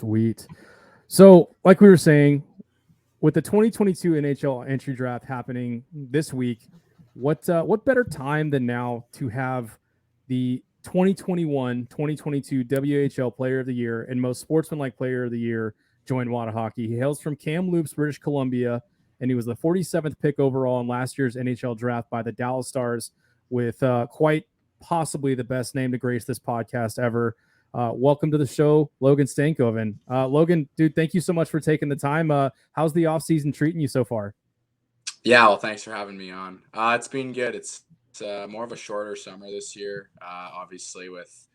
Sweet. So, like we were saying, with the 2022 NHL entry draft happening this week, what better time than now to have the 2021-2022 WHL Player of the Year and most sportsmanlike Player of the Year join Whatahockey? He hails from Kamloops, British Columbia, and he was the 47th pick overall in last year's NHL draft by the Dallas Stars, with quite possibly the best name to grace this podcast ever. Welcome to the show, Logan Stankoven. Logan, dude, thank you so much for taking the time. How's the off season treating you so far? Yeah, well, thanks for having me on. It's been good. It's more of a shorter summer this year, obviously with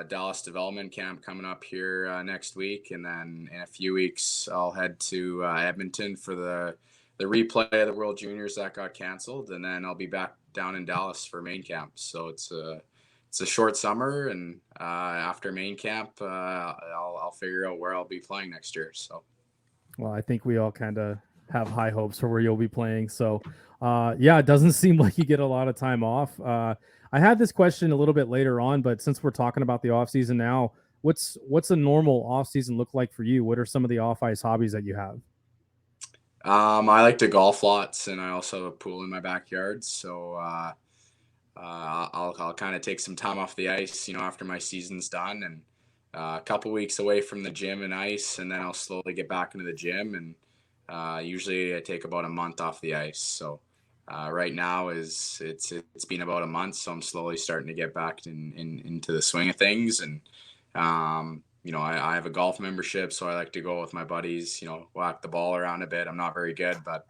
Dallas Development Camp coming up here next week, and then in a few weeks I'll head to Edmonton for the replay of the World Juniors that got canceled, and then I'll be back down in Dallas for main camp. So it's a short summer, and after main camp, I'll figure out where I'll be playing next year. So, well, I think we all kind of have high hopes for where you'll be playing. So, yeah, it doesn't seem like you get a lot of time off. I had this question a little bit later on, but since we're talking about the off season now, what's a normal off season look like for you? What are some of the off ice hobbies that you have? I like to golf lots, and I also have a pool in my backyard. So I'll kind of take some time off the ice, after my season's done, and a couple weeks away from the gym and ice, and then I'll slowly get back into the gym. And usually I take about a month off the ice. So right now it's been about a month, so I'm slowly starting to get back into the swing of things. And I have a golf membership, so I like to go with my buddies, whack the ball around a bit. I'm not very good, but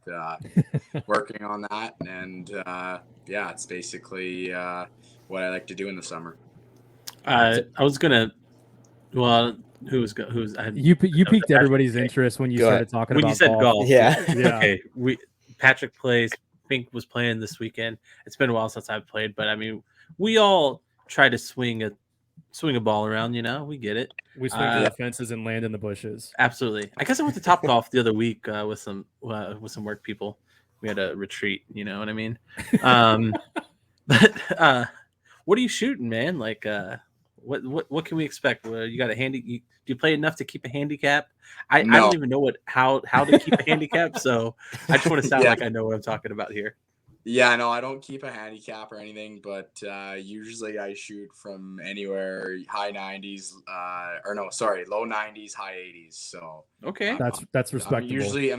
working on that. And yeah, it's basically what I like to do in the summer. You piqued everybody's interest when you started talking about you said golf. Yeah. Okay. Patrick plays. Fink was playing this weekend. It's been a while since I've played, but I mean, we all try to swing a ball around. We get it. We swing through the fences and land in the bushes. Absolutely. I guess I went to Top Golf the other week with some work people. We had a retreat. You know what I mean? But what are you shooting, man? Like, what can we expect? You got do you play enough to keep a handicap? I don't even know how to keep a handicap, so I just want to sound like I know what I'm talking about here. Yeah, no, I don't keep a handicap or anything, but usually I shoot from anywhere high 90s, low 90s, high 80s. So okay, that's respectable. I'm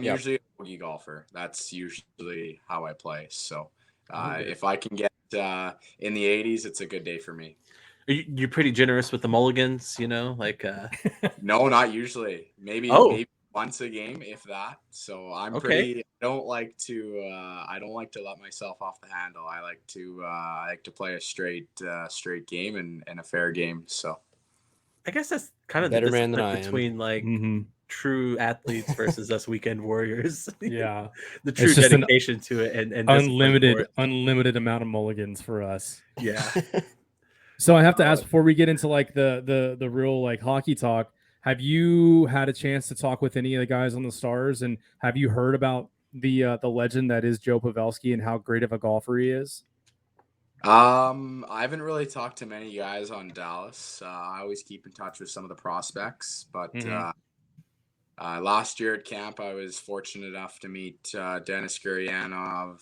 usually a bogey golfer. That's usually how I play. So if I can get in the 80s, it's a good day for me. You're pretty generous with the mulligans, like. No, not usually. Maybe once a game, if that. So I'm pretty. I don't like to let myself off the handle. I like to play a straight game and a fair game. So I guess that's kind of better the man than I between am. True athletes versus us weekend warriors. Yeah, the true dedication to it and unlimited amount of mulligans for us. Yeah. So I have to ask, before we get into like the real like hockey talk, have you had a chance to talk with any of the guys on the Stars, and have you heard about the legend that is Joe Pavelski and how great of a golfer he is? I haven't really talked to many guys on Dallas. I always keep in touch with some of the prospects, but last year at camp, I was fortunate enough to meet Dennis Gurianov,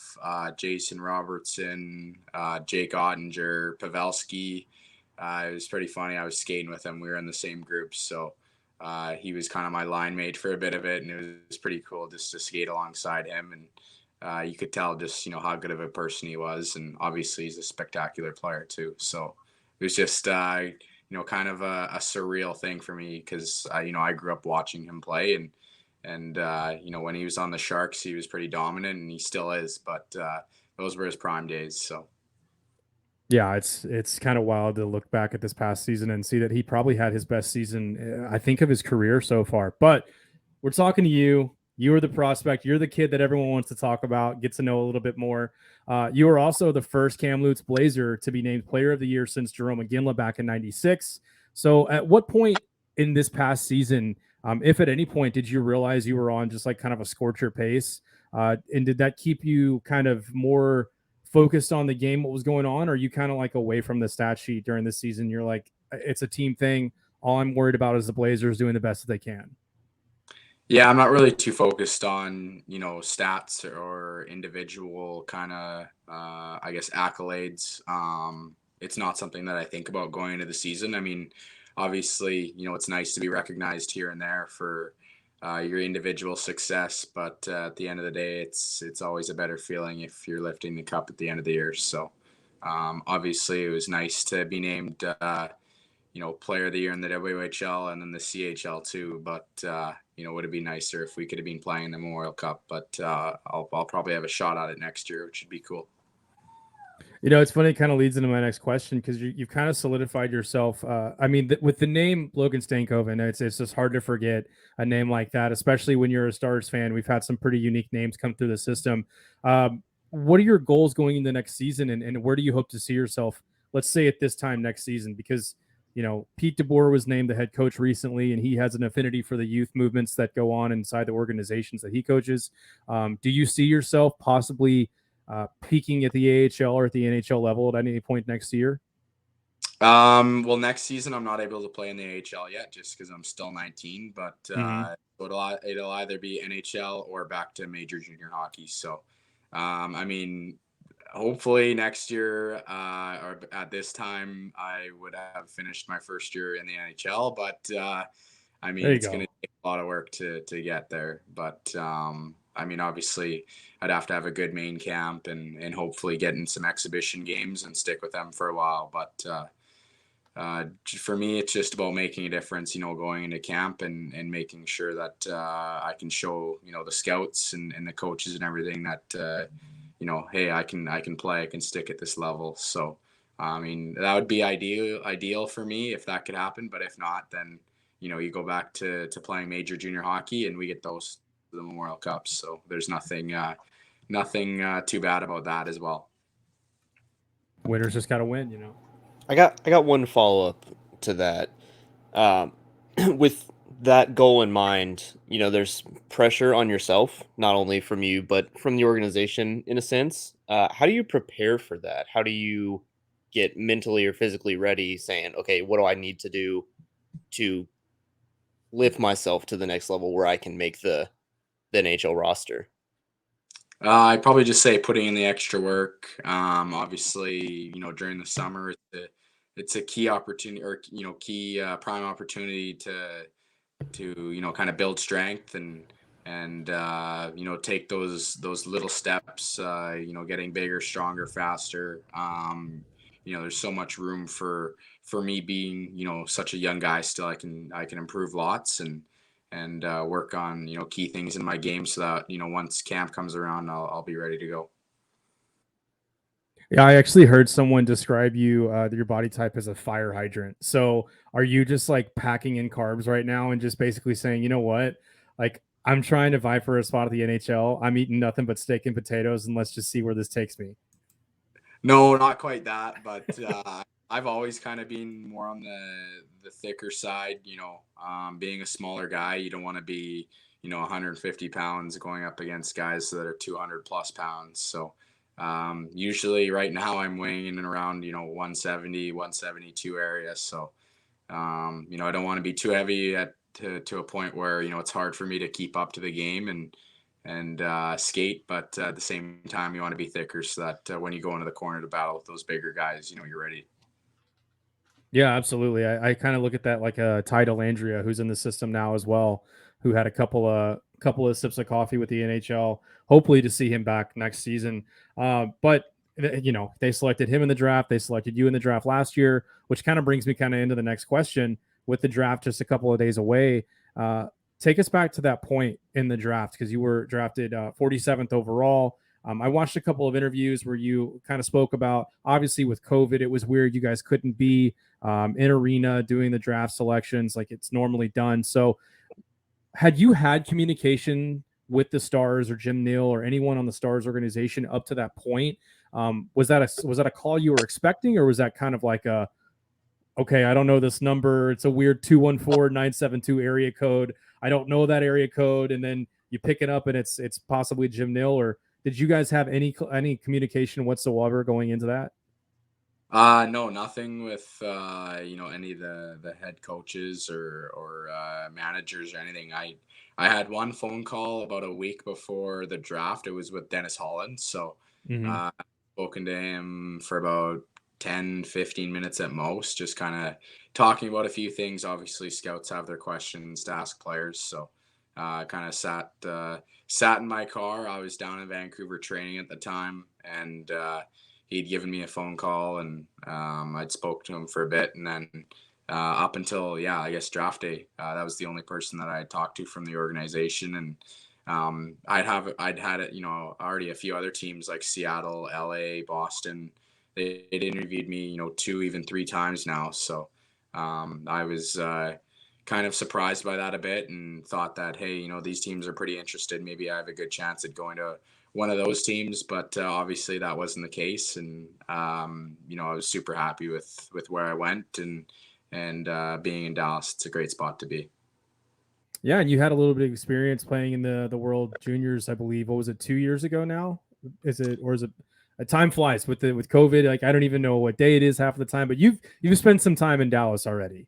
Jason Robertson, Jake Ottinger, Pavelski. It was pretty funny. I was skating with him. We were in the same group, so he was kind of my line mate for a bit of it, and it was pretty cool just to skate alongside him. And you could tell just how good of a person he was, and obviously he's a spectacular player too. So it was just kind of a surreal thing for me, because I grew up watching him play, and when he was on the Sharks, he was pretty dominant, and he still is. But those were his prime days. So yeah, it's kind of wild to look back at this past season and see that he probably had his best season, I think, of his career so far. But we're talking to you. You are the prospect. You're the kid that everyone wants to talk about, get to know a little bit more. You are also the first Kamloops Blazer to be named Player of the Year since Jerome McGinley back in '96. So at what point in this past season, if at any point, did you realize you were on just like kind of a scorcher pace? And did that keep you kind of more focused on the game, what was going on? Or are you kind of like away from the stat sheet during this season? You're like, it's a team thing. all I'm worried about is the Blazers doing the best that they can. Yeah, I'm not really too focused on, stats or individual kind of, I guess, accolades. It's not something that I think about going into the season. I mean, obviously, it's nice to be recognized here and there for your individual success, but at the end of the day, it's always a better feeling if you're lifting the cup at the end of the year. So, obviously, it was nice to be named, player of the year in the WHL and then the CHL too. But would it be nicer if we could have been playing the Memorial Cup? But I'll probably have a shot at it next year, which would be cool. It's funny. It kind of leads into my next question because you've kind of solidified yourself. With the name Logan Stankoven, it's just hard to forget a name like that, especially when you're a Stars fan. We've had some pretty unique names come through the system. What are your goals going into next season, and where do you hope to see yourself? Let's say at this time next season, because Pete DeBoer was named the head coach recently, and he has an affinity for the youth movements that go on inside the organizations that he coaches. Do you see yourself possibly peaking at the AHL or at the NHL level at any point next year? Well, next season I'm not able to play in the AHL yet, just because I'm still 19. But it'll either be NHL or back to major junior hockey. So, hopefully next year or at this time I would have finished my first year in the NHL. But it's going to take a lot of work to get there. But obviously I'd have to have a good main camp and hopefully get in some exhibition games and stick with them for a while. But for me, it's just about making a difference, going into camp and making sure that I can show, the scouts and the coaches and everything that, hey, I can play, I can stick at this level. So, that would be ideal for me if that could happen. But if not, then, you go back to playing major junior hockey and we get those the Memorial Cups. So there's nothing too bad about that as well. Winners just got to win, I got one follow-up to that. With that goal in mind, there's pressure on yourself, not only from you, but from the organization in a sense. How do you prepare for that? How do you get mentally or physically ready saying, okay, what do I need to do to lift myself to the next level where I can make the NHL roster? I'd probably just say putting in the extra work. Obviously, during the summer, it's a key opportunity or, key prime opportunity to kind of build strength and take those little steps, getting bigger, stronger, faster. There's so much room for me being, such a young guy still. I can improve lots and work on, key things in my game so that, once camp comes around, I'll be ready to go. Yeah, I actually heard someone describe your body type as a fire hydrant. So are you just like packing in carbs right now and just basically saying, you know what, like I'm trying to vie for a spot at the NHL. I'm eating nothing but steak and potatoes, and let's just see where this takes me. No, not quite that, but I've always kind of been more on the thicker side. Being a smaller guy, you don't want to be 150 pounds going up against guys that are 200 plus pounds. So usually right now I'm weighing in around 170, 172 area. So I don't want to be too heavy to a point where it's hard for me to keep up to the game and skate, but at the same time you want to be thicker so that when you go into the corner to battle with those bigger guys, you're ready. Yeah, absolutely. I kind of look at that like a Ty Dellandrea, who's in the system now as well, who had a couple of sips of coffee with the NHL. Hopefully to see him back next season. But they selected him in the draft. They selected you in the draft last year, which kind of brings me kind of into the next question. With the draft just a couple of days away, take us back to that point in the draft, because you were drafted 47th overall. I watched a couple of interviews where you kind of spoke about, obviously with COVID, it was weird. You guys couldn't be in arena doing the draft selections like it's normally done. So had you had communication with the Stars or Jim Neal or anyone on the Stars organization up to that point? Was that a call you were expecting, or was that kind of like okay, I don't know this number, it's a weird 214-972 area code, I don't know that area code, and then you pick it up and it's possibly Jim Neal? Or did you guys have any communication whatsoever going into that? No, nothing with any of the head coaches or managers or anything. I had one phone call about a week before the draft. It was with Dennis Holland. So Hmm. spoken to him for about 10, 15 minutes at most, just kind of talking about a few things. Obviously, scouts have their questions to ask players. So kind of sat in my car. I was down in Vancouver training at the time, and he'd given me a phone call, and I'd spoke to him for a bit, and then up until I guess draft day, that was the only person that I had talked to from the organization, and I'd had it, already a few other teams like Seattle, LA, Boston. They'd interviewed me, 2, even 3 times now, so I was kind of surprised by that a bit, and thought that, hey, these teams are pretty interested. Maybe I have a good chance at going to one of those teams, but obviously that wasn't the case. And I was super happy with where I went, and being in Dallas. It's a great spot to be. Yeah, and you had a little bit of experience playing in the World Juniors, I believe. What was it, 2 years ago now? Is it time flies with COVID? Like, I don't even know what day it is half the time. But you've spent some time in Dallas already.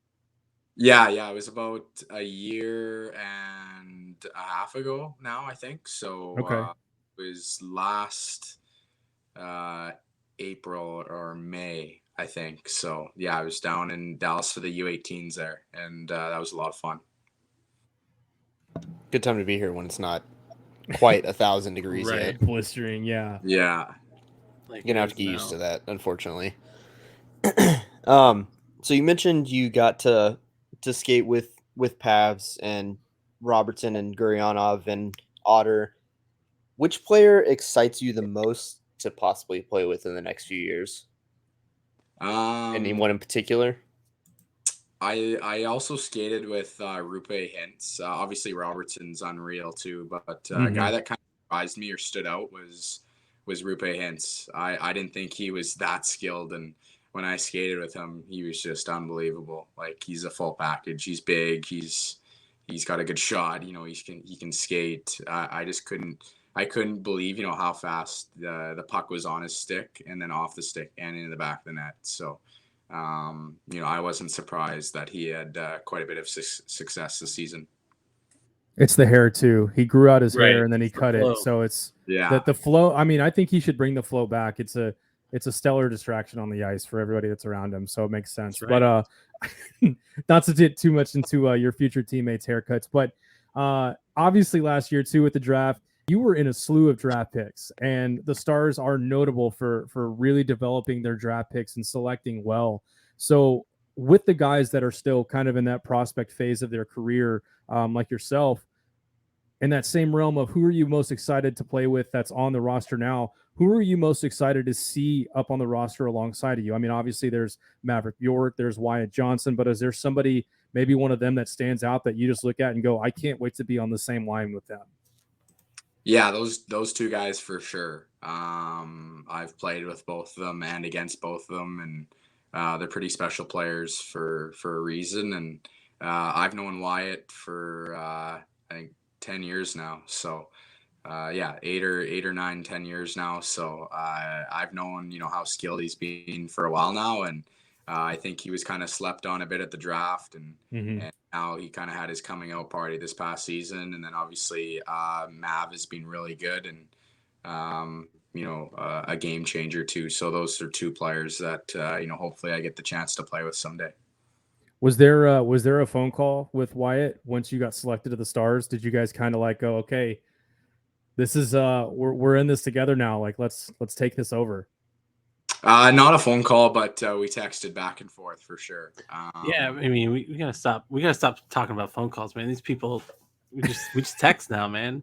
Yeah, it was about a year and a half ago now, I think. So Okay. it was last April or May, I think. So I was down in Dallas for the U18s there, and that was a lot of fun. Good time to be here when it's not quite 1,000 degrees Right. yet. Blistering, yeah. Yeah. Like You're gonna have it to get is used now. to that, unfortunately. So you mentioned you got to skate with Pavs and Robertson and Gurionov and Otter. Which player excites you the most to possibly play with in the next few years? Anyone in particular? I also skated with Rupe Hintz. Obviously, Robertson's unreal too, but a Mhm. guy that kind of surprised me or stood out was Rupe Hintz. I didn't think he was that skilled, and when I skated with him, he was just unbelievable. Like, he's a full package. He's big. He's got a good shot. He can skate. I couldn't believe how fast the puck was on his stick, and then off the stick and into the back of the net. So I wasn't surprised that he had quite a bit of success this season. It's the hair too. He grew out his hair Right. and then he It's the cut it. flow. So it's Yeah. the flow. I mean, I think he should bring the flow back. It's a stellar distraction on the ice for everybody that's around him. So it makes sense. That's right. But not to get too much into your future teammates' haircuts, but obviously last year too with the draft, you were in a slew of draft picks, and the Stars are notable for really developing their draft picks and selecting well. So with the guys that are still kind of in that prospect phase of their career, like yourself, in that same realm of who are you most excited to play with that's on the roster now? Who are you most excited to see up on the roster alongside of you? I mean, obviously there's Maverick York, there's Wyatt Johnson, but is there somebody, maybe one of them that stands out that you just look at and go, I can't wait to be on the same line with them? Yeah, those two guys for sure. I've played with both of them and against both of them, and they're pretty special players for a reason. And I've known Wyatt for I think 10 years now. So 8 or 9, 10 years now. So I've known how skilled he's been for a while now, and I think he was kind of slept on a bit at the draft, and Mm-hmm. now he kind of had his coming out party this past season. And then obviously Mav has been really good, and a game changer too. So those are two players that hopefully I get the chance to play with someday. Was there a phone call with Wyatt once you got selected to the Stars? Did you guys kind of like go, okay, this is we're in this together now. Like let's take this over. Not a phone call, but we texted back and forth for sure. Yeah, I mean, we gotta stop. We gotta stop talking about phone calls, man. These people, we just text now, man.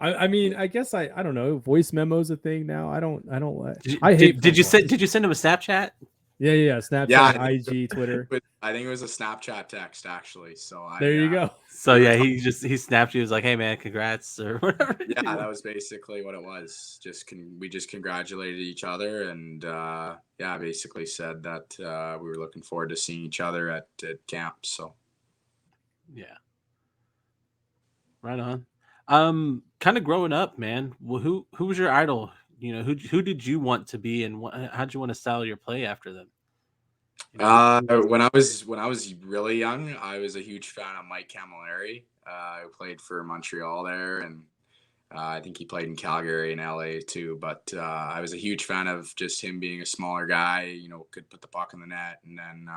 I mean, I guess I don't know. Voice memos a thing now. I don't Did, I hate. did you phone send calls. Did you send him a Snapchat? Yeah. Yeah, Snapchat, IG, Twitter. I think it was a Snapchat text actually. So There you go. So yeah, he snapped you. He was like, "Hey man, congrats" or whatever. Yeah, that was basically what it was. We just congratulated each other, and basically said that we were looking forward to seeing each other at camp. So Yeah, right on. Kind of growing up, man. Who was your idol? who did you want to be, and how'd you want to style your play after them? When I was really young, I was a huge fan of Mike Camilleri, who played for Montreal there, and I think he played in Calgary and LA too. But I was a huge fan of just him being a smaller guy, could put the puck in the net, and then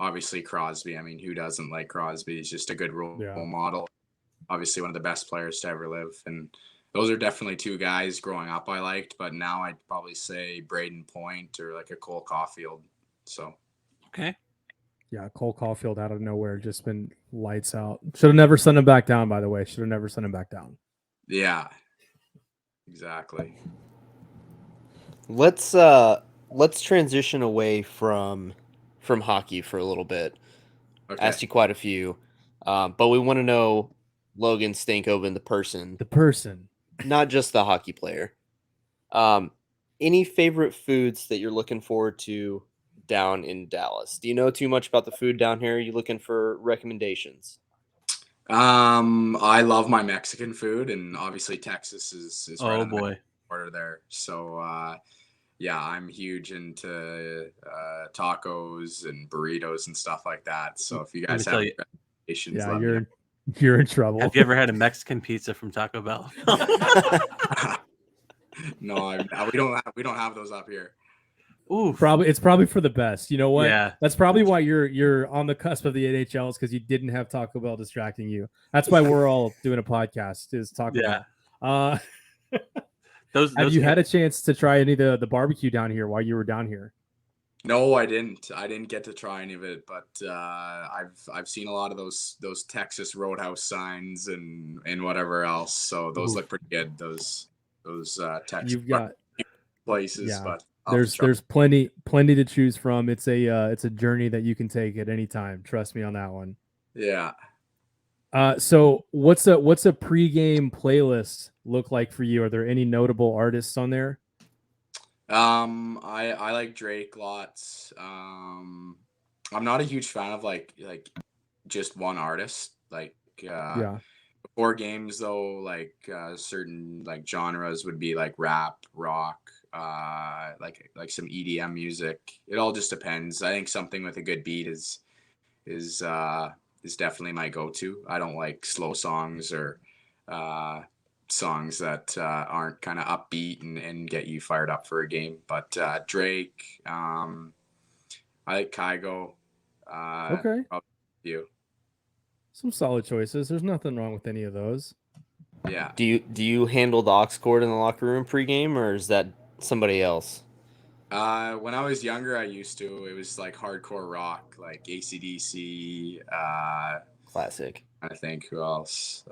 obviously Crosby. I mean, who doesn't like Crosby? He's just a good role model. Obviously, one of the best players to ever live, and those are definitely two guys growing up I liked. But now I'd probably say Braden Point or like a Cole Caulfield. So. Okay. Yeah, Cole Caulfield out of nowhere, just been lights out. Should have never sent him back down, by the way. Should have never sent him back down. Yeah, exactly. Let's transition away from hockey for a little bit. Okay. Asked you quite a few, but we want to know Logan Stankoven, the person, not just the hockey player. Any favorite foods that you're looking forward to down in Dallas? Do you know too much about the food down here? Are you looking for recommendations? I love my Mexican food, and obviously Texas is right on the border there. So yeah, I'm huge into tacos and burritos and stuff like that. So if you guys have recommendations, you're in trouble. Have you ever had a Mexican pizza from Taco Bell? No, we don't have those up here. Ooh, it's probably for the best. You know what? Yeah. That's probably why you're on the cusp of the NHL, is because you didn't have Taco Bell distracting you. That's why we're all doing a podcast, is Taco Bell. Have you had a chance to try any of the barbecue down here while you were down here? No, I didn't. I didn't get to try any of it, but I've seen a lot of those Texas Roadhouse signs and whatever else. So those look pretty good. Those Texas places, but. There's plenty to choose from. It's a journey that you can take at any time. Trust me on that one. Yeah. So what's a pregame playlist look like for you? Are there any notable artists on there? I like Drake lots. I'm not a huge fan of like just one artist. Like before games though, like certain like genres would be like rap, rock. Like some EDM music. It all just depends. I think something with a good beat is definitely my go-to. I don't like slow songs or songs that aren't kind of upbeat and get you fired up for a game. But Drake, I like Kygo. Okay. You. Some solid choices. There's nothing wrong with any of those. Yeah. Do you handle the aux cord in the locker room pregame, or is that somebody else? When I was younger, I used to. It was like hardcore rock, like AC/DC. Classic. I think who else?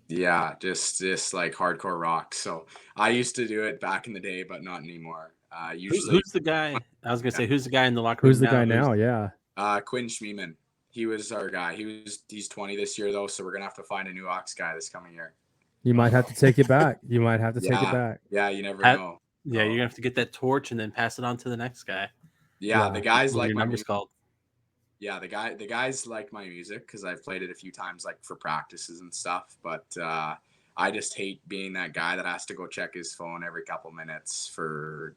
Yeah, just like hardcore rock. So I used to do it back in the day, but not anymore. Usually, who's the guy? I was gonna say, who's the guy in the locker room? Who's the guy now? Yeah. Quinn Schmiemann. He was our guy. He's 20 this year though, so we're gonna have to find a new aux guy this coming year. You might have to take it back. Take it back. Yeah, you never know. Yeah, you're gonna have to get that torch and then pass it on to the next guy. Yeah, the guys like your number's called. Yeah, the guys like my music because I've played it a few times, like for practices and stuff. But I just hate being that guy that has to go check his phone every couple minutes to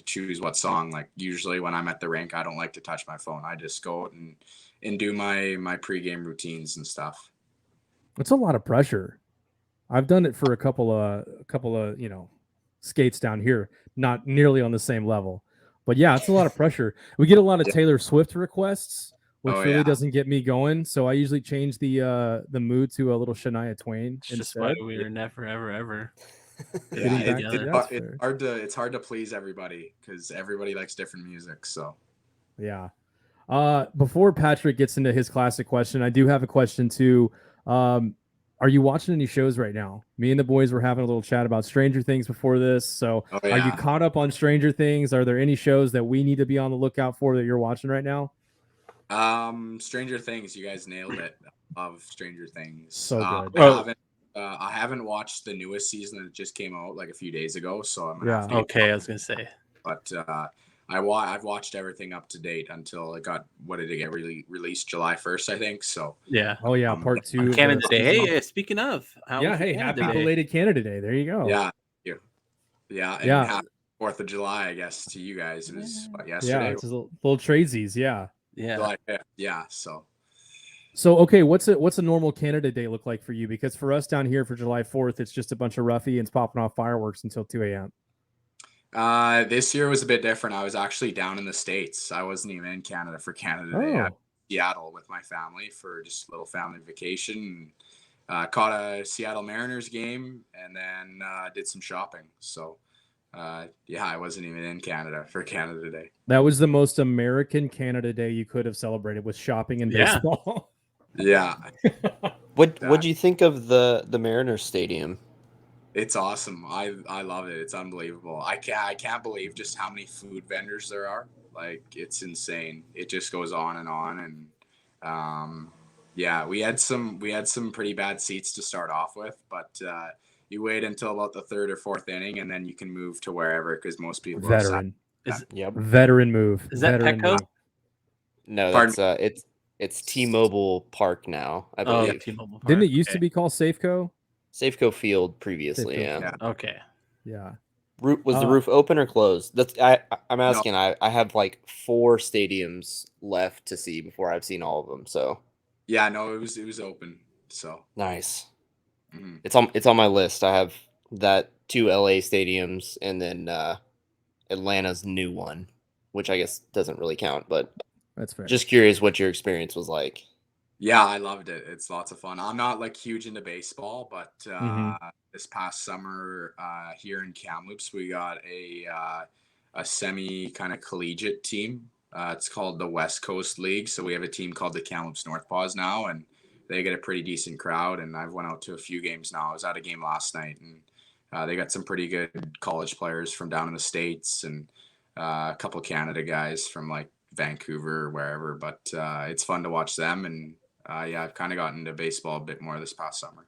choose what song. Like usually when I'm at the rink, I don't like to touch my phone. I just go and do my pregame routines and stuff. It's a lot of pressure. I've done it for a couple of skates down here, not nearly on the same level, but yeah, it's a lot of pressure. We get a lot of Taylor Swift requests, which really doesn't get me going. So I usually change the mood to a little Shania Twain. It's just why we were never ever. It's hard to please everybody because everybody likes different music. So yeah. Before Patrick gets into his classic question, I do have a question too. Are you watching any shows right now? Me and the boys were having a little chat about Stranger Things before this. So Are you caught up on Stranger Things? Are there any shows that we need to be on the lookout for that you're watching right now? Stranger Things, you guys nailed it. Of Stranger Things. So good. I haven't watched the newest season that just came out like a few days ago. So I'm gonna have to I was gonna say. But I've watched everything up to date until it got released July 1st, I think. So yeah. Oh yeah, part 2. Canada Day. Hey, speaking of, happy belated Canada Day. There you go. Yeah. Yeah, and Yeah. happy 4th of July, I guess, to you guys. It was Yeah, yesterday. it's a little tradesies. Yeah. Yeah. July 5th. Yeah. So okay, what's a normal Canada Day look like for you? Because for us down here for July 4th, it's just a bunch of ruffians popping off fireworks until 2 a.m. This year was a bit different. I was actually down in the States. I wasn't even in Canada for Canada Day. I was Oh, in Seattle with my family for just a little family vacation. Caught a Seattle Mariners game and then did some shopping. So, yeah, I wasn't even in Canada for Canada Day. that was the most American Canada Day you could have celebrated with shopping and Yeah. baseball. Yeah, What'd you think of the Mariners Stadium? it's awesome. I love it. It's unbelievable. I can't believe just how many food vendors there are. Like, it's insane. It just goes on and on. And yeah, we had some pretty bad seats to start off with, but you wait until about the 3rd or 4th inning, and then you can move to wherever because most people are Veteran, Yep. veteran move. Is that Veteran Petco? move. No, Pardon that's it's T-Mobile Park now, I Oh, believe. T-Mobile Park. Didn't it used to Okay. be called Safeco? Safeco Field previously, Safeco yeah. Field. Okay. Yeah. Was the roof open or closed? I'm asking. I have like 4 stadiums left to see before I've seen all of them. So Yeah, no, it was open. So nice. mhm. It's on my list. I have that 2 LA stadiums and then Atlanta's new one, which I guess doesn't really count. But That's fair. just curious what your experience was like. Yeah, I loved it. It's lots of fun. I'm not like huge into baseball, but Mhm. this past summer here in Kamloops, we got a semi kind of collegiate team. It's called the West Coast League. So we have a team called the Kamloops Northpaws now, and they get a pretty decent crowd. And I've went out to a few games now. I was at a game last night, and they got some pretty good college players from down in the States and a couple Canada guys from like Vancouver or wherever. But it's fun to watch them and. Yeah, I've kind of gotten into baseball a bit more this past summer.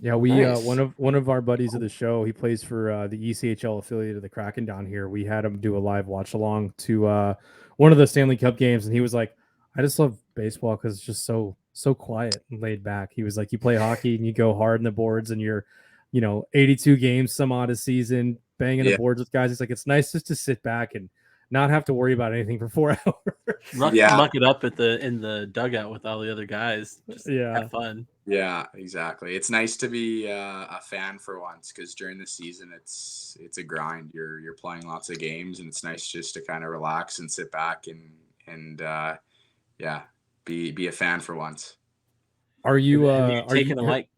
Yeah, we Nice. one of our buddies of the show, he plays for the ECHL affiliate of the Kraken down here. We had him do a live watch along to one of the Stanley Cup games, and he was like, "I just love baseball because it's just so quiet and laid back." He was like, "You play hockey and you go hard in the boards, and you're, 82 games some odd a season, banging the Yeah. boards with guys. It's like it's nice just to sit back and not have to worry about anything for 4 hours." Yeah. Muck it up in the dugout with all the other guys. Just Yeah. have fun. Yeah, exactly. It's nice to be a fan for once because during the season it's a grind. You're playing lots of games, and it's nice just to kind of relax and sit back and yeah, be a fan for once. Are you Have you are you taken a like?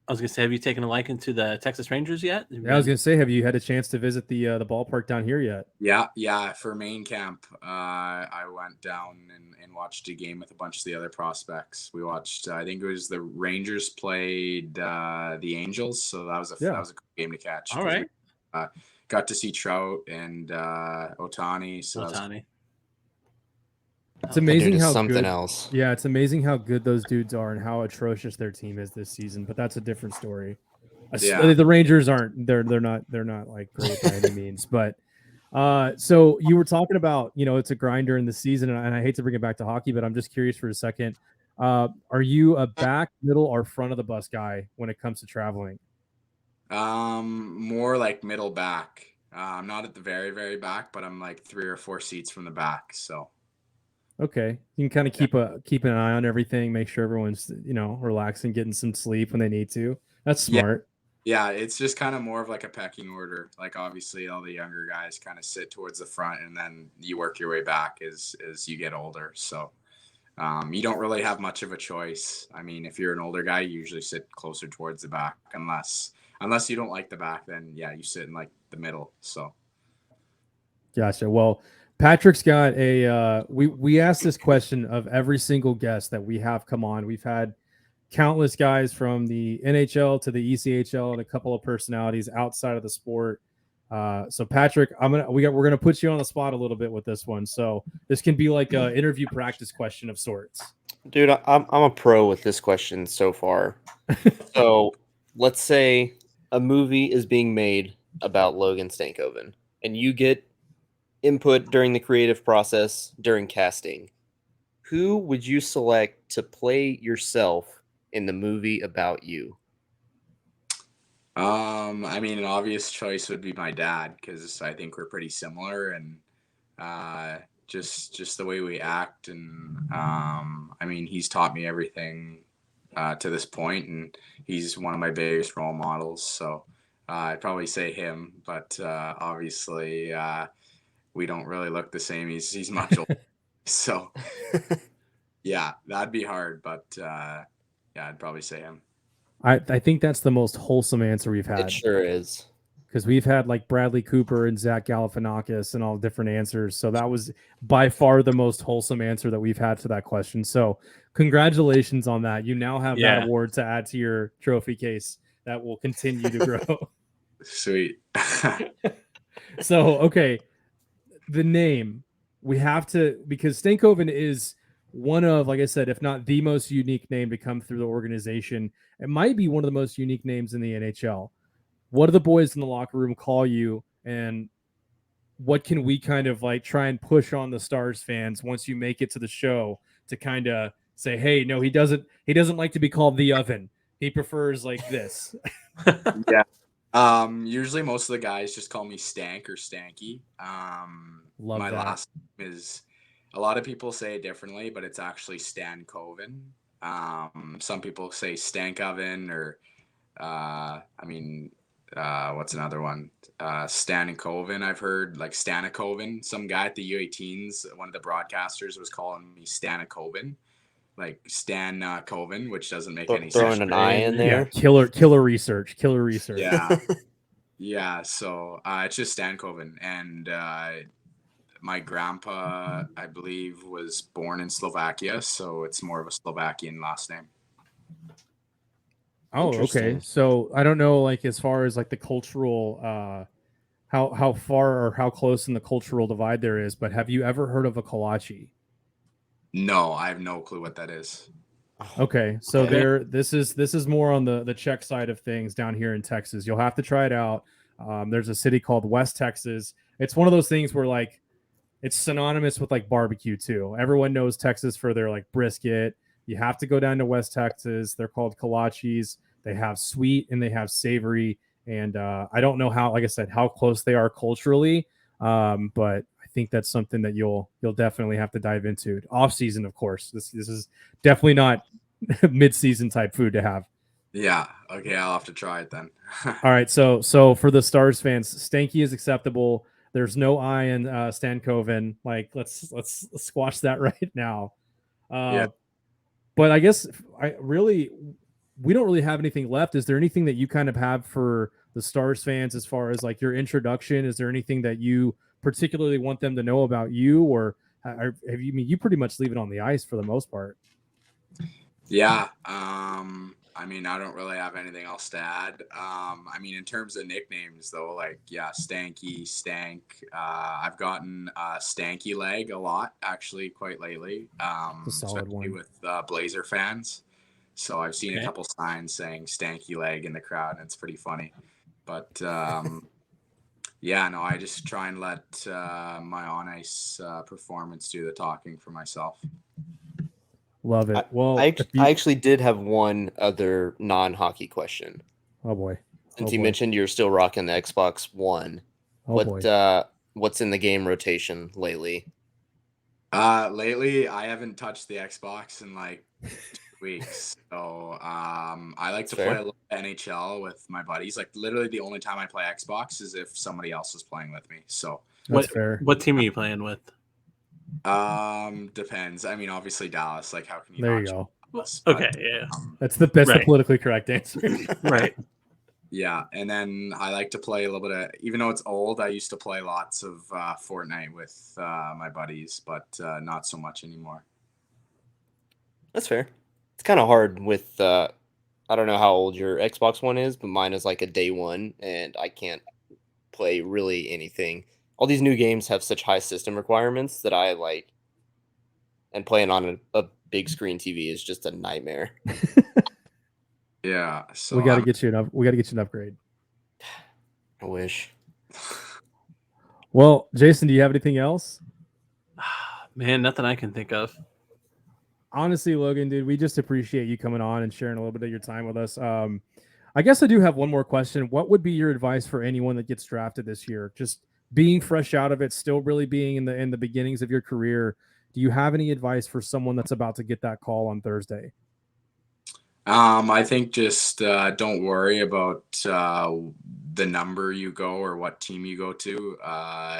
I was gonna say, have you taken a liking to the Texas Rangers yet? Yeah, I was gonna say, have you had a chance to visit the ballpark down here yet? Yeah. For main camp, I went down and watched a game with a bunch of the other prospects. We watched, I think it was the Rangers played the Angels, so that was a cool game to catch. All right. We, got to see Trout and Ohtani. So that was Ohtani. It's amazing That dude is how something good. else. Yeah, it's amazing how good those dudes are and how atrocious their team is this season. But that's a different story. Yeah. The Rangers aren't. They're not like great by any means. But so you were talking about, it's a grinder in the season, and I hate to bring it back to hockey, but I'm just curious for a second. Are you a back, middle, or front of the bus guy when it comes to traveling? More like middle back. I'm not at the very, very back, but I'm like 3 or 4 seats from the back. So Okay, you can kind of keep an eye on everything, make sure everyone's relaxing, getting some sleep when they need to. That's smart. yeah, it's just kind of more of like a pecking order. Like obviously all the younger guys kind of sit towards the front, and then you work your way back as you get older. So you don't really have much of a choice. I mean, if you're an older guy, you usually sit closer towards the back, unless you don't like the back, then yeah, you sit in like the middle. So Gotcha. Well, Patrick's got a we asked this question of every single guest that we have come on. We've had countless guys from the NHL to the ECHL and a couple of personalities outside of the sport. So Patrick, we're gonna put you on the spot a little bit with this one. So this can be like an interview practice question of sorts. Dude, I'm a pro with this question so far. So let's say a movie is being made about Logan Stankoven, and you get input during the creative process during casting. Who would you select to play yourself in the movie about you? I mean, an obvious choice would be my dad because I think we're pretty similar, and just the way we act, and I mean, he's taught me everything to this point, and he's one of my biggest role models. So I'd probably say him, but obviously we don't really look the same. He's much older, so yeah, that'd be hard, but yeah, I'd probably say him. I think that's the most wholesome answer we've It had, sure is. because we've had like Bradley Cooper and Zach Galifianakis and all different answers. So that was by far the most wholesome answer that we've had to that question. So congratulations on that. You now have that Yeah. award to add to your trophy case that will continue to grow. Sweet. So, okay, the name we have to, because Stankoven is one of, like I said, if not the most unique name to come through the organization. It might be one of the most unique names in the NHL. What do the boys in the locker room call you, and what can we kind of like try and push on the Stars fans once you make it to the show to kind of say, hey, no, he doesn't like to be called the Oven. He prefers like this. Yeah. Usually most of the guys just call me Stank or Stanky. Love my that. last name is, a lot of people say it differently, but it's actually Stankoven. Some people say Stankoven, or what's another one? Stankoven. I've heard like Stanakoven. Some guy at the U18s, one of the broadcasters, was calling me Stanakoven, like Stan Coven, which doesn't make any Throwing sense. an eye in Yeah, there. killer research. Yeah. Yeah, so it's just Stankoven, and my grandpa, I believe, was born in Slovakia, so it's more of a Slovakian last name. Oh, okay. Interesting. So I don't know, like as far as like the cultural, how far or how close in the cultural divide there is, but have you ever heard of a kolache? No, I have no clue what that is. Okay, so Okay. this is more on the Czech side of things down here in Texas. You'll have to try it out. There's a city called West Texas. It's one of those things where like it's synonymous with like barbecue too. Everyone knows Texas for their like brisket. You have to go down to West Texas. They're called kolaches. They have sweet and they have savory. And I don't know how, like I said, how close they are culturally, but I think that's something that you'll definitely have to dive into. Off season, of course. This is definitely not mid season type food to have. Yeah, okay, I'll have to try it then. All right, so for the Stars fans, Stanky is acceptable. There's no I in Stankoven. Like, let's squash that right now. Yeah. But I guess we don't really have anything left. Is there anything that you kind of have for the Stars fans as far as like your introduction? Is there anything that you particularly want them to know about you, or have you? I mean, you pretty much leave it on the ice for the most part. Yeah. I mean, I don't really have anything else to add. I mean, in terms of nicknames, though, like, yeah, Stanky, Stank. I've gotten Stanky Leg a lot, actually, quite lately. It's a solid Especially one. with Blazer fans. So I've seen a couple signs saying Stanky Leg in the crowd, and it's pretty funny. But yeah, no, I just try and let my on ice performance do the talking for myself. Love it. Well, I actually did have one other non-hockey question. Oh boy. Since you mentioned you're still rocking the Xbox One, what's in the game rotation lately? Lately, I haven't touched the Xbox in like 2 weeks. So I like to play a little NHL with my buddies. Like literally the only time I play Xbox is if somebody else is playing with me. So that's fair. What team are you playing with? Depends. I mean, obviously Dallas. Like, how can you? There you not go. Dallas? But, Okay, yeah. That's the politically correct answer. Right. Yeah, and then I like to play a little bit of, even though it's old, I used to play lots of Fortnite with my buddies, but not so much anymore. That's fair. It's kind of hard with, I don't know how old your Xbox One is, but mine is like a day one, and I can't play really anything. All these new games have such high system requirements that I like, and playing on a big screen TV is just a nightmare. Yeah, so we got to get you an upgrade. I wish. Well, Jason, do you have anything else? Man, nothing I can think of. Honestly, Logan, dude, we just appreciate you coming on and sharing a little bit of your time with us. I guess I do have one more question. What would be your advice for anyone that gets drafted this year? Just being fresh out of it, still really being in the beginnings of your career. Do you have any advice for someone that's about to get that call on Thursday? I think just don't worry about the number you go or what team you go to.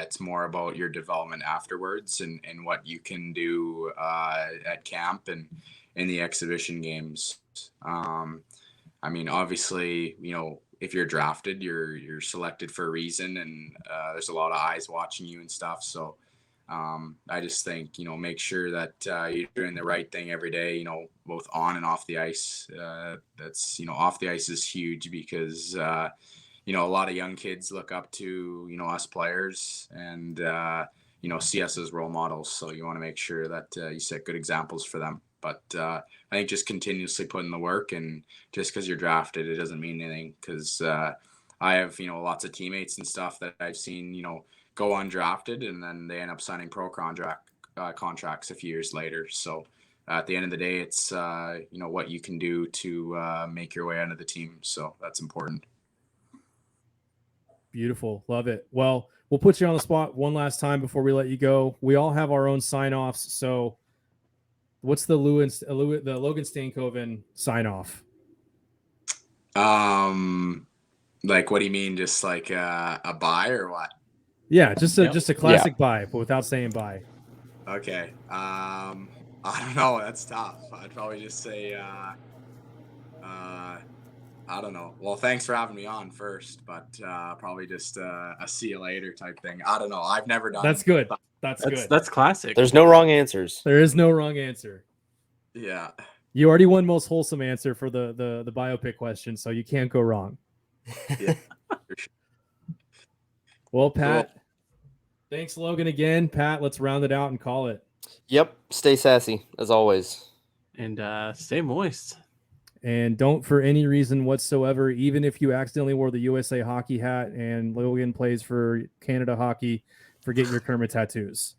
It's more about your development afterwards and what you can do at camp and in the exhibition games. I mean, obviously, if you're drafted, you're selected for a reason, and there's a lot of eyes watching you and stuff. So I just think, make sure that you're doing the right thing every day, both on and off the ice. That's, off the ice is huge because, a lot of young kids look up to, us players and, see us as role models. So you want to make sure that you set good examples for them. But I think just continuously putting the work, and just because you're drafted, it doesn't mean anything. Because I have, lots of teammates and stuff that I've seen, go undrafted, and then they end up signing pro contracts a few years later. So at the end of the day, it's what you can do to make your way onto the team. So that's important. Beautiful. Love it. Well, we'll put you on the spot one last time before we let you go. We all have our own sign-offs. So what's the Logan Stankoven sign-off? Like, what do you mean? Just like a bye or what? Yeah, just a classic bye, but without saying bye. Okay. I don't know. That's tough. I'd probably just say, I don't know. Well, thanks for having me on first, but probably just a see you later type thing. I don't know. I've never done. That's good. That's good. That's classic. There's no wrong answers. There is no wrong answer. Yeah. You already won most wholesome answer for the biopic question, so you can't go wrong. Yeah. For sure. Well, Pat, thanks, Logan, again. Pat, let's round it out and call it. Yep. Stay sassy, as always. And stay moist. And don't, for any reason whatsoever, even if you accidentally wore the USA hockey hat and Logan plays for Canada Hockey, forget your Kermit tattoos.